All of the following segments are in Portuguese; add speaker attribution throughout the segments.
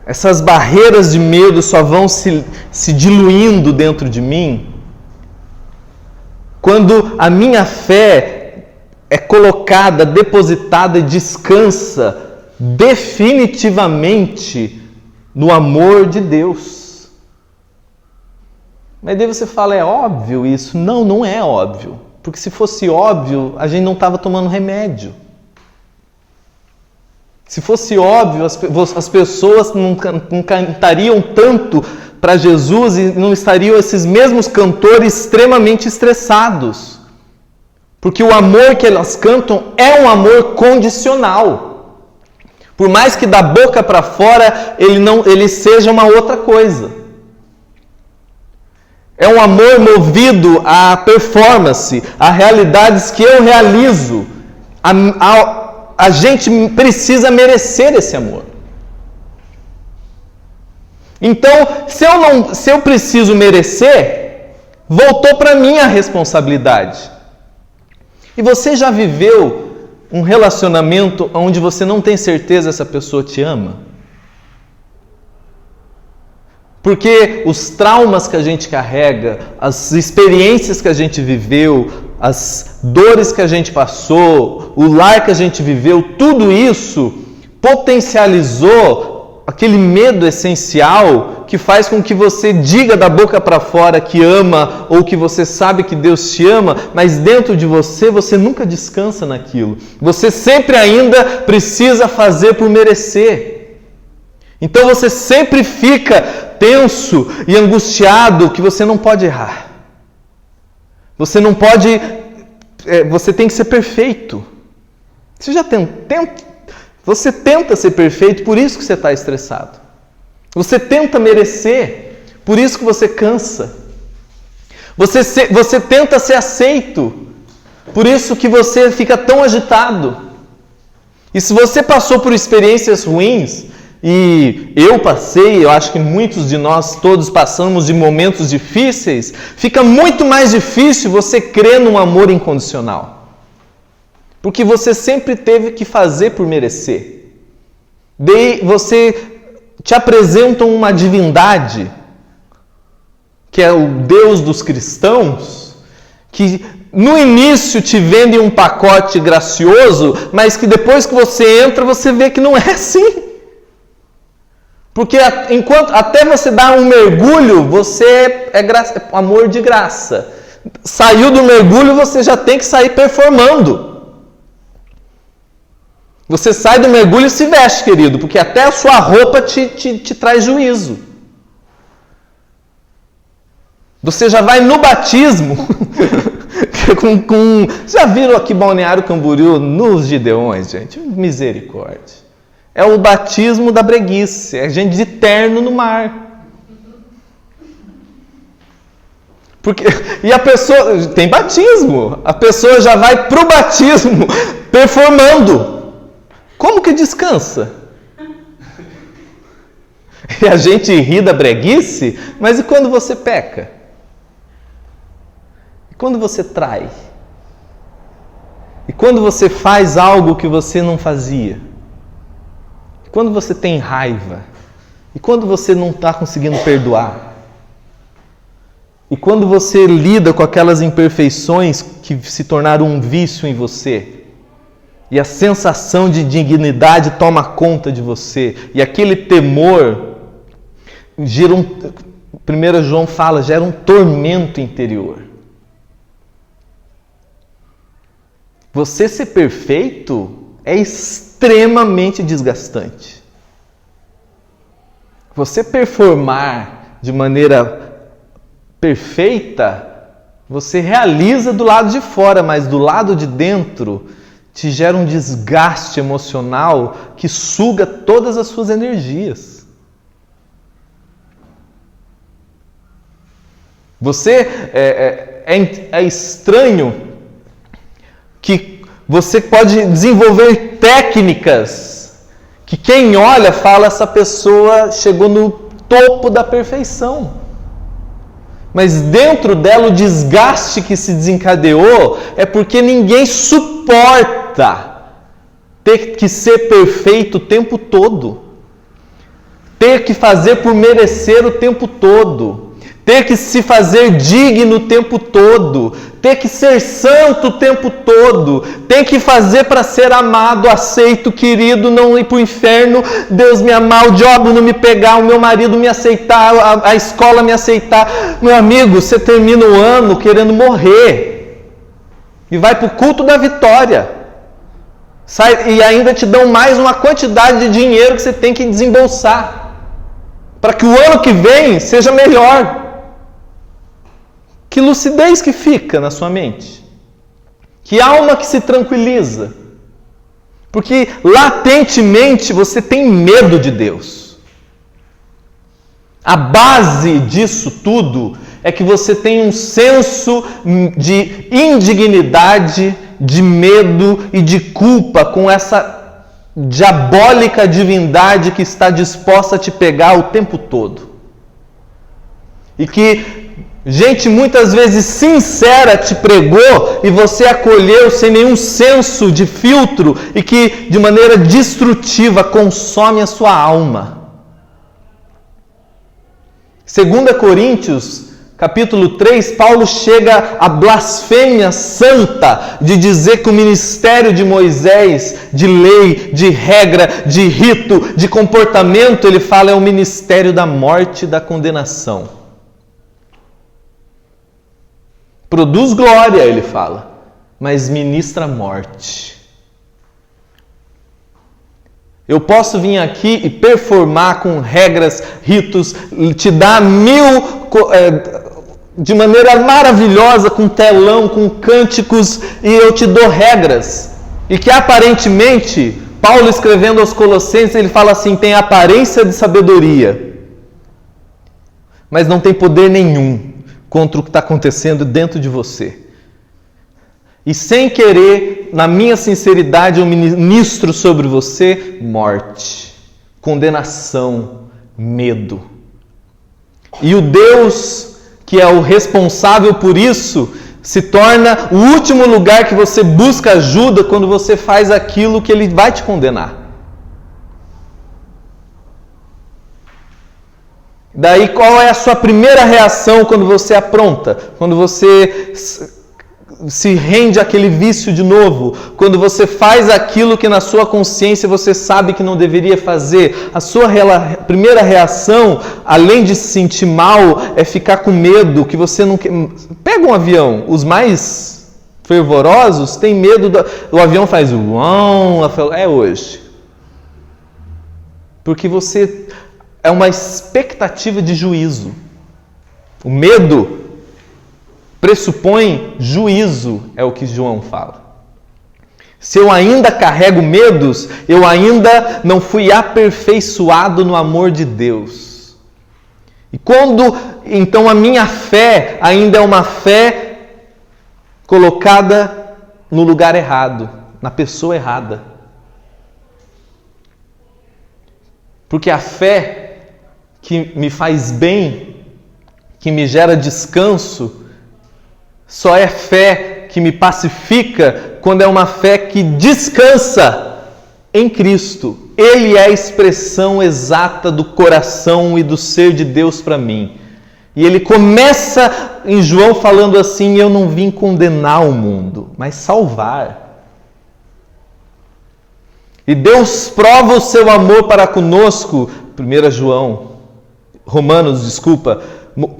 Speaker 1: essas barreiras de medo só vão se diluindo dentro de mim quando a minha fé é colocada, depositada e descansa definitivamente no amor de Deus. Mas daí você fala, é óbvio isso? Não, não é óbvio. Porque se fosse óbvio, a gente não estava tomando remédio. Se fosse óbvio, as pessoas não cantariam tanto para Jesus e não estariam esses mesmos cantores extremamente estressados. Porque o amor que elas cantam é um amor condicional. Por mais que da boca para fora ele seja uma outra coisa. É um amor movido à performance, a realidades que eu realizo. A gente precisa merecer esse amor. Então, se eu preciso merecer, voltou para mim a responsabilidade. E você já viveu um relacionamento onde você não tem certeza se a pessoa te ama? Porque os traumas que a gente carrega, as experiências que a gente viveu, as dores que a gente passou, o lar que a gente viveu, tudo isso potencializou aquele medo essencial que faz com que você diga da boca para fora que ama ou que você sabe que Deus te ama, mas dentro de você nunca descansa naquilo. Você sempre ainda precisa fazer por merecer. Então você sempre fica tenso e angustiado que você não pode errar. Você não pode... você tem que ser perfeito. Você tenta ser perfeito, por isso que você está estressado. Você tenta merecer, por isso que você cansa. Você tenta ser aceito, por isso que você fica tão agitado. E se você passou por experiências ruins, e eu passei, eu acho que muitos de nós todos passamos de momentos difíceis, fica muito mais difícil você crer num amor incondicional. Porque você sempre teve que fazer por merecer. Daí você te apresentam uma divindade, que é o Deus dos cristãos, que no início te vendem um pacote gracioso, mas que depois que você entra, você vê que não é assim. Porque até você dar um mergulho, você é amor de graça. Saiu do mergulho, você já tem que sair performando. Você sai do mergulho e se veste, querido, porque até a sua roupa te traz juízo. Você já vai no batismo. Já viram aqui Balneário Camboriú nos Gideões, gente? Misericórdia. É o batismo da breguice, é gente de terno no mar. E a pessoa, tem batismo, a pessoa já vai pro batismo performando. Como que descansa? E a gente ri da breguice, mas e quando você peca? E quando você trai? E quando você faz algo que você não fazia? Quando você tem raiva, e quando você não está conseguindo perdoar, e quando você lida com aquelas imperfeições que se tornaram um vício em você, e a sensação de dignidade toma conta de você, e aquele temor gera 1 João fala, gera um tormento interior. Você ser perfeito é extremamente desgastante. Você performar de maneira perfeita, você realiza do lado de fora, mas do lado de dentro te gera um desgaste emocional que suga todas as suas energias. É estranho que você pode desenvolver técnicas que quem olha fala, essa pessoa chegou no topo da perfeição. Mas dentro dela o desgaste que se desencadeou é porque ninguém suporta ter que ser perfeito o tempo todo. ter que fazer por merecer o tempo todo, ter que se fazer digno o tempo todo, ter que ser santo o tempo todo, tem que fazer para ser amado, aceito, querido, não ir para o inferno, Deus me amar, o diabo não me pegar, o meu marido me aceitar, a escola me aceitar. Meu amigo, você termina o ano querendo morrer e vai para o culto da vitória. E ainda te dão mais uma quantidade de dinheiro que você tem que desembolsar para que o ano que vem seja melhor. Que lucidez que fica na sua mente? Que alma que se tranquiliza? Porque latentemente você tem medo de Deus. A base disso tudo é que você tem um senso de indignidade, de medo e de culpa com essa diabólica divindade que está disposta a te pegar o tempo todo. E que gente muitas vezes sincera te pregou e você acolheu sem nenhum senso de filtro e que de maneira destrutiva consome a sua alma. 2 Coríntios, capítulo 3, Paulo chega à blasfêmia santa de dizer que o ministério de Moisés, de lei, de regra, de rito, de comportamento, ele fala é o ministério da morte e da condenação. Produz glória, ele fala, mas ministra morte. Eu posso vir aqui e performar com regras, ritos, te dar de maneira maravilhosa, com telão, com cânticos, e eu te dou regras. E que aparentemente, Paulo escrevendo aos Colossenses, ele fala assim, tem aparência de sabedoria, mas não tem poder nenhum contra o que está acontecendo dentro de você. E sem querer, na minha sinceridade, eu ministro sobre você morte, condenação, medo. E o Deus que é o responsável por isso se torna o último lugar que você busca ajuda quando você faz aquilo que Ele vai te condenar. Daí qual é a sua primeira reação quando você apronta? Quando você se rende àquele vício de novo? Quando você faz aquilo que na sua consciência você sabe que não deveria fazer? A sua primeira reação, além de se sentir mal, é ficar com medo, que você não quer... Pega um avião, os mais fervorosos têm medo, o avião faz uau, é hoje. Porque você... é uma expectativa de juízo. O medo pressupõe juízo, é o que João fala. Se eu ainda carrego medos, eu ainda não fui aperfeiçoado no amor de Deus. E quando, então, a minha fé ainda é uma fé colocada no lugar errado, na pessoa errada. Porque a fé que me faz bem, que me gera descanso, só é fé que me pacifica quando é uma fé que descansa em Cristo. Ele é a expressão exata do coração e do ser de Deus para mim. E ele começa em João falando assim, eu não vim condenar o mundo, mas salvar. E Deus prova o seu amor para conosco, Romanos,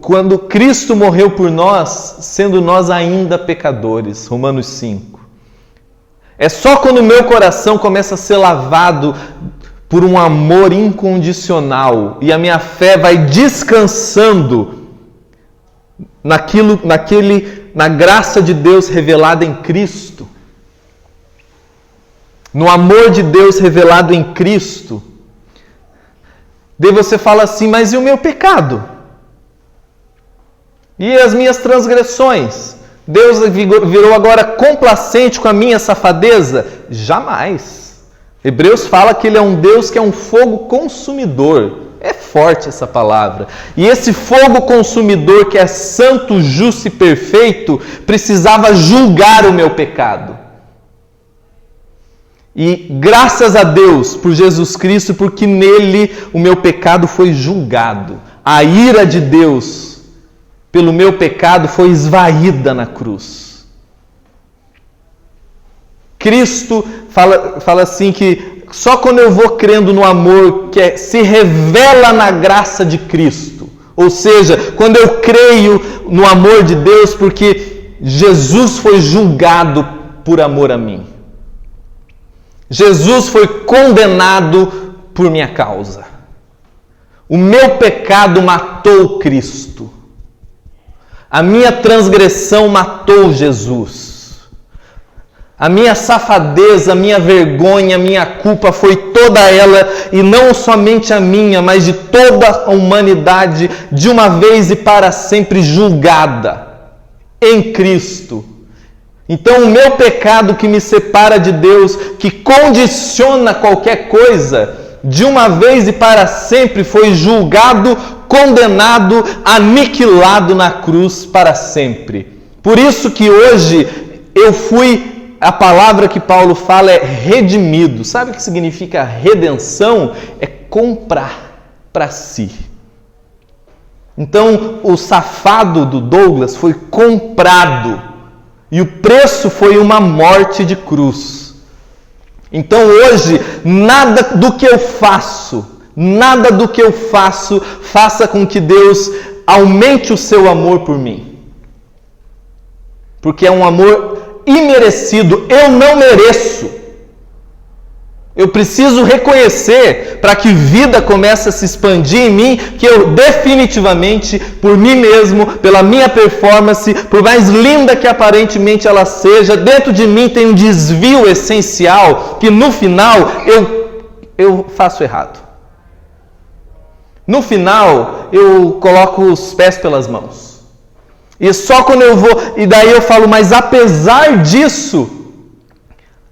Speaker 1: quando Cristo morreu por nós, sendo nós ainda pecadores, Romanos 5. É só quando o meu coração começa a ser lavado por um amor incondicional e a minha fé vai descansando na graça de Deus revelada em Cristo, no amor de Deus revelado em Cristo. Daí você fala assim, mas e o meu pecado? E as minhas transgressões? Deus virou agora complacente com a minha safadeza? Jamais. Hebreus fala que Ele é um Deus que é um fogo consumidor. É forte essa palavra. E esse fogo consumidor que é santo, justo e perfeito, precisava julgar o meu pecado. E graças a Deus por Jesus Cristo, porque nele o meu pecado foi julgado. A ira de Deus pelo meu pecado foi esvaída na cruz. Cristo fala assim que só quando eu vou crendo no amor que se revela na graça de Cristo. Ou seja, quando eu creio no amor de Deus, porque Jesus foi julgado por amor a mim. Jesus foi condenado por minha causa. O meu pecado matou Cristo. A minha transgressão matou Jesus. A minha safadeza, a minha vergonha, a minha culpa foi toda ela, e não somente a minha, mas de toda a humanidade, de uma vez e para sempre julgada em Cristo. Então, o meu pecado que me separa de Deus, que condiciona qualquer coisa, de uma vez e para sempre foi julgado, condenado, aniquilado na cruz para sempre. Por isso que hoje a palavra que Paulo fala é redimido. Sabe o que significa redenção? É comprar para si. Então, o safado do Douglas foi comprado. E o preço foi uma morte de cruz. Então hoje, nada do que eu faça faça com que Deus aumente o seu amor por mim. Porque é um amor imerecido, eu não mereço. Eu preciso reconhecer, para que vida comece a se expandir em mim, que eu definitivamente, por mim mesmo, pela minha performance, por mais linda que aparentemente ela seja, dentro de mim tem um desvio essencial, que no final eu faço errado. No final, eu coloco os pés pelas mãos. E só quando eu vou, e daí eu falo, mas apesar disso,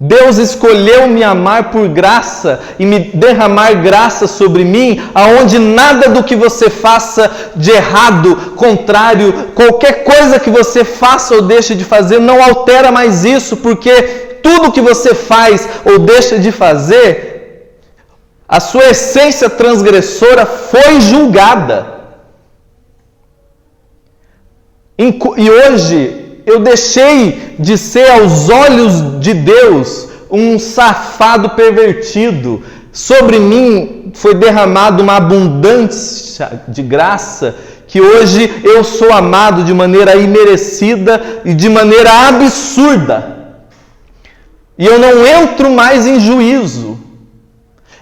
Speaker 1: Deus escolheu me amar por graça e me derramar graça sobre mim, aonde nada do que você faça de errado, contrário, qualquer coisa que você faça ou deixe de fazer, não altera mais isso, porque tudo que você faz ou deixa de fazer, a sua essência transgressora foi julgada. E hoje, eu deixei de ser aos olhos de Deus um safado pervertido. Sobre mim foi derramada uma abundância de graça, que hoje eu sou amado de maneira imerecida e de maneira absurda. E eu não entro mais em juízo.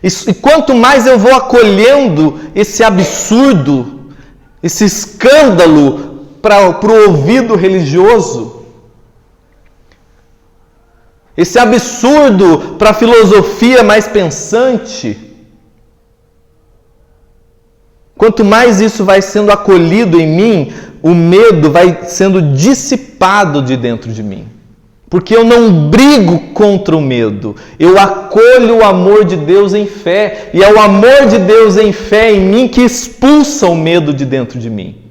Speaker 1: E quanto mais eu vou acolhendo esse absurdo, esse escândalo, para o ouvido religioso, esse absurdo para a filosofia mais pensante, quanto mais isso vai sendo acolhido em mim, o medo vai sendo dissipado de dentro de mim. Porque eu não brigo contra o medo, eu acolho o amor de Deus em fé, e é o amor de Deus em fé em mim que expulsa o medo de dentro de mim.